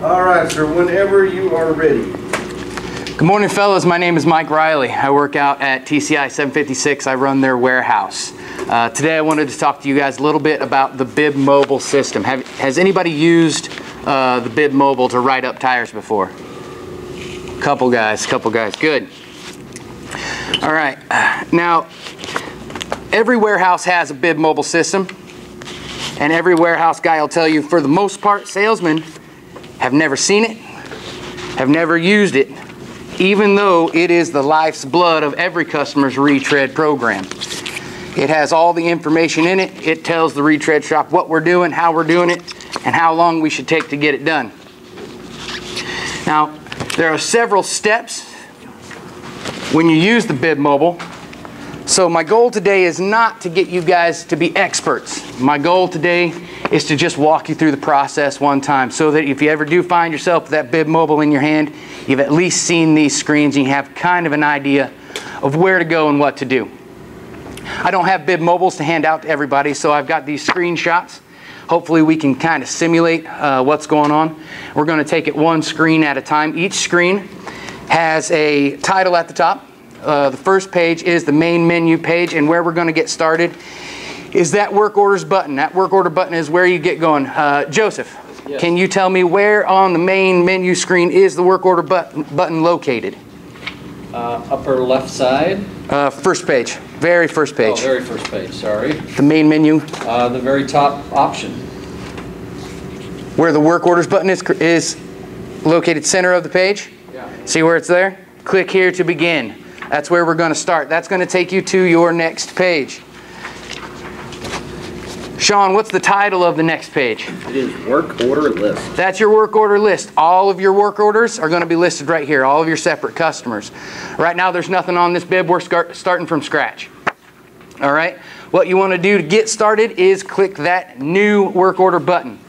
All right, sir, whenever you are ready. Good morning, fellas. My name is Mike Riley. I work out at TCI 756. I run their warehouse. Today I wanted to talk to you guys a little bit about the Bib Mobile system. Has anybody used the Bib Mobile to write up tires before? Couple guys, good. All right, now every warehouse has a Bib Mobile system, and every warehouse guy will tell you, for the most part, salesmen have never seen it, have never used it, even though it is the life's blood of every customer's retread program. It has all the information in it. It tells the retread shop what we're doing, how we're doing it, and how long we should take to get it done. Now, there are several steps when you use the Bib Mobile. So my goal today is not to get you guys to be experts. My goal today is to just walk you through the process one time, so that if you ever do find yourself with that Bib Mobile in your hand, you've at least seen these screens and you have kind of an idea of where to go and what to do. I don't have Bib Mobiles to hand out to everybody, so I've got these screenshots. Hopefully we can kind of simulate what's going on. We're going to take it one screen at a time. Each screen has a title at the top. The first page is the main menu page, and where we're going to get started is that work orders button. That work order button is where you get going. Joseph, yes. Can you tell me where on the main menu screen is the work order button located? Upper left side. First page. Very first page. Oh, very first page, sorry. The main menu. The very top option. Where the work orders button is located center of the page? Yeah. See where it's there? Click here to begin. That's where we're going to start. That's going to take you to your next page. Sean, what's the title of the next page? It is work order list. That's your work order list. All of your work orders are going to be listed right here, all of your separate customers. Right now there's nothing on this bib. We're starting from scratch. All right? What you want to do to get started is click that new work order button.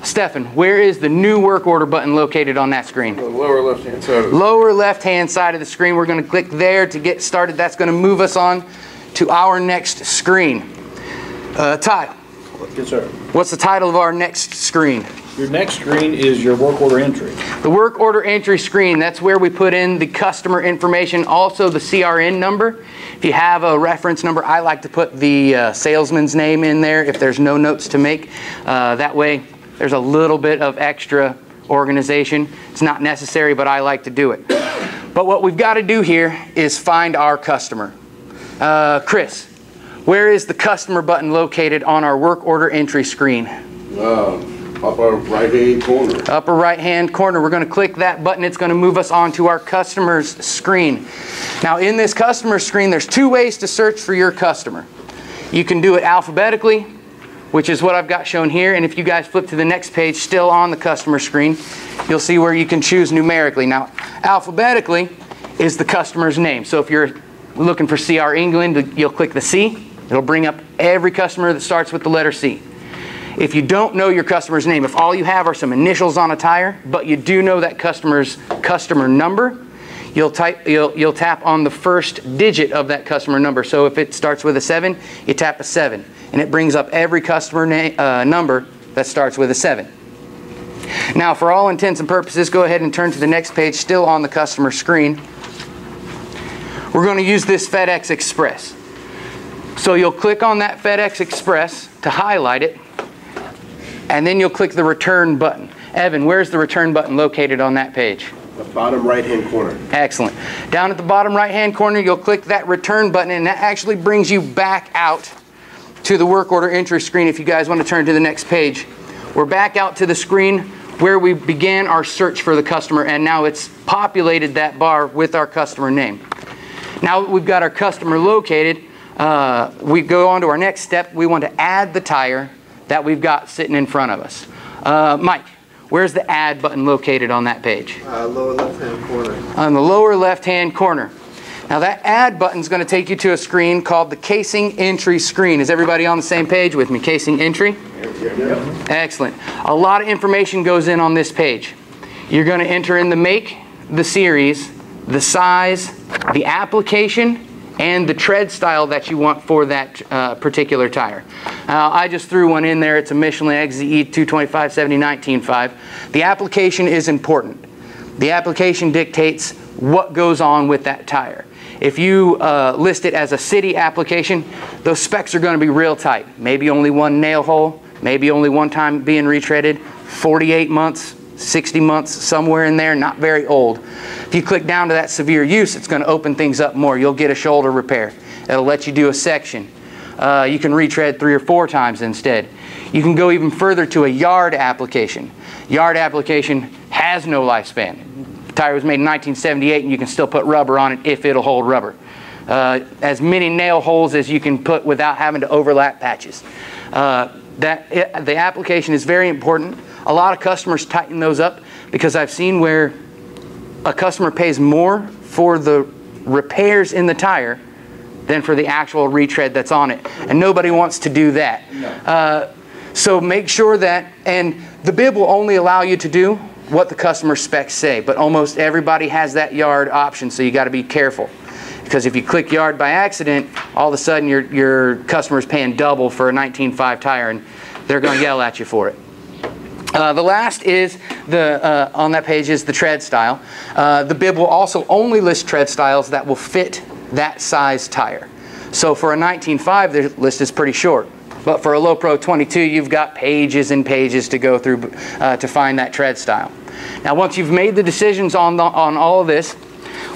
Stefan, where is the new work order button located on that screen? The lower left-hand side. Lower left-hand side of the screen. We're going to click there to get started. That's going to move us on to our next screen. Ty. Yes, sir. What's the title of our next screen? Your next screen is your work order entry. The work order entry screen, that's where we put in the customer information, also the CRN number. If you have a reference number, I like to put the salesman's name in there if there's no notes to make. That way, there's a little bit of extra organization. It's not necessary, but I like to do it. But what we've got to do here is find our customer. Chris, where is the customer button located on our work order entry screen? Upper right-hand corner. Upper right-hand corner. We're going to click that button. It's going to move us on to our customer's screen. Now, in this customer screen, there's two ways to search for your customer. You can do it alphabetically, which is what I've got shown here. And if you guys flip to the next page, still on the customer screen, you'll see where you can choose numerically. Now, alphabetically is the customer's name. So if you're looking for CR England, you'll click the C. It'll bring up every customer that starts with the letter C. If you don't know your customer's name, if all you have are some initials on a tire, but you do know that customer's customer number, you'll tap on the first digit of that customer number. So if it starts with a 7, you tap a 7. And it brings up every customer number that starts with a 7. Now, for all intents and purposes, go ahead and turn to the next page, still on the customer screen. We're going to use this FedEx Express. So you'll click on that FedEx Express to highlight it, and then you'll click the return button. Evan, where's the return button located on that page? The bottom right-hand corner. Excellent. Down at the bottom right-hand corner, you'll click that return button, and that actually brings you back out to the work order entry screen. If you guys want to turn to the next page, we're back out to the screen where we began our search for the customer, and now it's populated that bar with our customer name. Now that we've got our customer located, we go on to our next step. We want to add the tire that we've got sitting in front of us. Mike, where's the add button located on that page? Lower left-hand corner. On the lower left-hand corner. Now that add button is going to take you to a screen called the casing entry screen. Is everybody on the same page with me? Casing entry? Yep. Excellent. A lot of information goes in on this page. You're going to enter in the make, the series, the size, the application, and the tread style that you want for that particular tire. I just threw one in there. It's a Michelin XZE 225 70 19.5. The application is important. The application dictates what goes on with that tire. If you list it as a city application, those specs are going to be real tight. Maybe only one nail hole, maybe only one time being retreaded, 48 months, 60 months, somewhere in there, not very old. If you click down to that severe use, it's going to open things up more. You'll get a shoulder repair. It'll let you do a section. You can retread 3 or 4 times instead. You can go even further to a yard application. Yard application has no lifespan. The tire was made in 1978 and you can still put rubber on it if it'll hold rubber. As many nail holes as you can put without having to overlap patches. The application is very important. A lot of customers tighten those up because I've seen where a customer pays more for the repairs in the tire than for the actual retread that's on it. And nobody wants to do that. No. So make sure that, and the bib will only allow you to do what the customer specs say, but almost everybody has that yard option, so you got to be careful. Because if you click yard by accident, all of a sudden your customer's paying double for a 19.5 tire and they're going to yell at you for it. The last is, on that page is the tread style. The bib will also only list tread styles that will fit that size tire. So for a 19.5, the list is pretty short. But for a Low Pro 22, you've got pages and pages to go through to find that tread style. Now once you've made the decisions on all of this,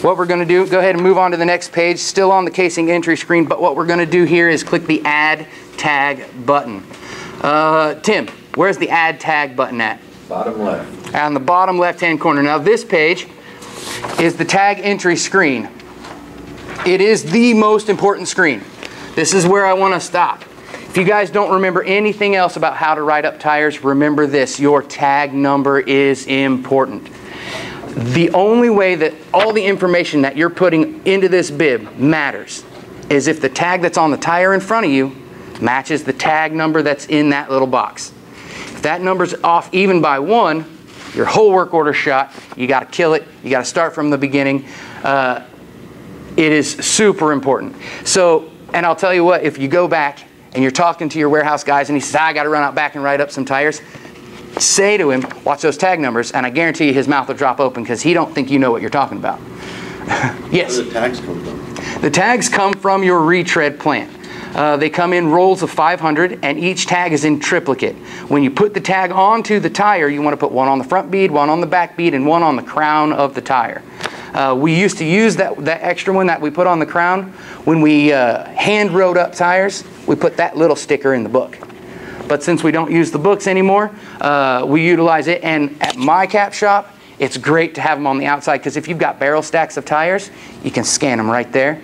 what we're going to do, go ahead and move on to the next page, still on the casing entry screen, but what we're going to do here is click the Add Tag button. Tim, where's the Add Tag button at? Bottom left. On the bottom left-hand corner. Now this page is the tag entry screen. It is the most important screen. This is where I want to stop. If you guys don't remember anything else about how to write up tires, remember this: your tag number is important. The only way that all the information that you're putting into this bib matters is if the tag that's on the tire in front of you matches the tag number that's in that little box. If that number's off even by 1, your whole work order shot. You got to kill it. You got to start from the beginning. It is super important. So, and I'll tell you what, if you go back and you're talking to your warehouse guys and he says, I got to run out back and write up some tires, say to him, watch those tag numbers, and I guarantee you his mouth will drop open because he don't think you know what you're talking about. Yes? Where do the tags come from? The tags come from your retread plant. They come in rolls of 500 and each tag is in triplicate. When you put the tag onto the tire, you want to put one on the front bead, one on the back bead, and one on the crown of the tire. We used to use that extra one that we put on the crown. When we hand wrote up tires, we put that little sticker in the book. But since we don't use the books anymore, we utilize it. And at my cap shop, it's great to have them on the outside because if you've got barrel stacks of tires, you can scan them right there.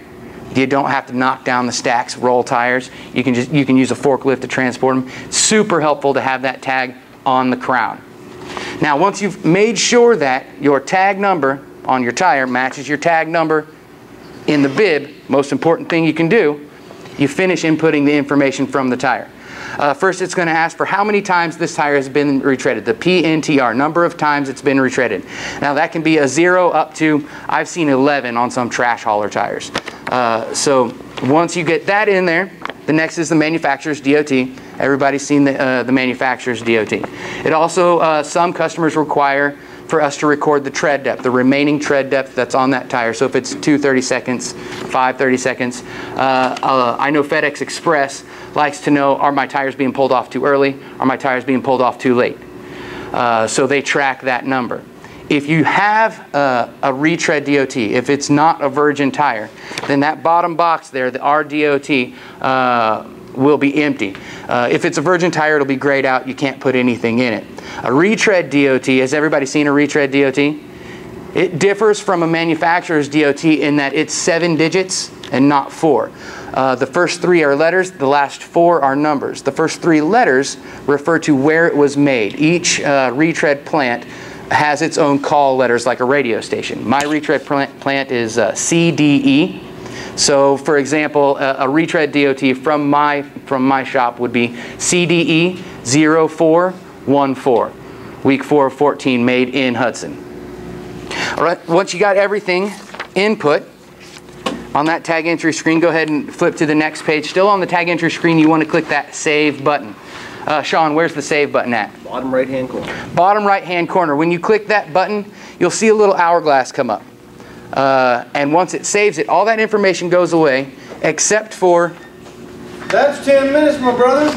You don't have to knock down the stacks, roll tires. You can use a forklift to transport them. It's super helpful to have that tag on the crown. Now, once you've made sure that your tag number on your tire matches your tag number in the bib, most important thing you can do, you finish inputting the information from the tire. First, it's going to ask for how many times this tire has been retreaded, the PNTR, number of times it's been retreaded. Now that can be a 0 up to, I've seen 11 on some trash hauler tires. So once you get that in there, the next is the manufacturer's DOT. Everybody's seen the manufacturer's DOT. It also, some customers require for us to record the tread depth, the remaining tread depth that's on that tire. So if it's 2 30-seconds, 5 30-seconds. I know FedEx Express likes to know, are my tires being pulled off too early? Are my tires being pulled off too late? So they track that number. If you have a retread DOT, if it's not a virgin tire, then that bottom box there, the RDOT, will be empty. If it's a virgin tire, it'll be grayed out. You can't put anything in it. A retread DOT, has everybody seen a retread DOT? It differs from a manufacturer's DOT in that it's 7 digits and not 4. The first 3 are letters, the last 4 are numbers. The first 3 letters refer to where it was made. Each retread plant has its own call letters like a radio station. My retread plant is CDE. So for example, a retread DOT from my shop would be CDE 0414, week 4 of 14, made in Hudson. All right, once you got everything input, On that tag entry screen, go ahead and flip to the next page. Still on the tag entry screen, you want to click that Save button. Sean, where's the Save button at? Bottom right-hand corner. Bottom right-hand corner. When you click that button, you'll see a little hourglass come up. And once it saves it, all that information goes away, except for... That's 10 minutes, my brother.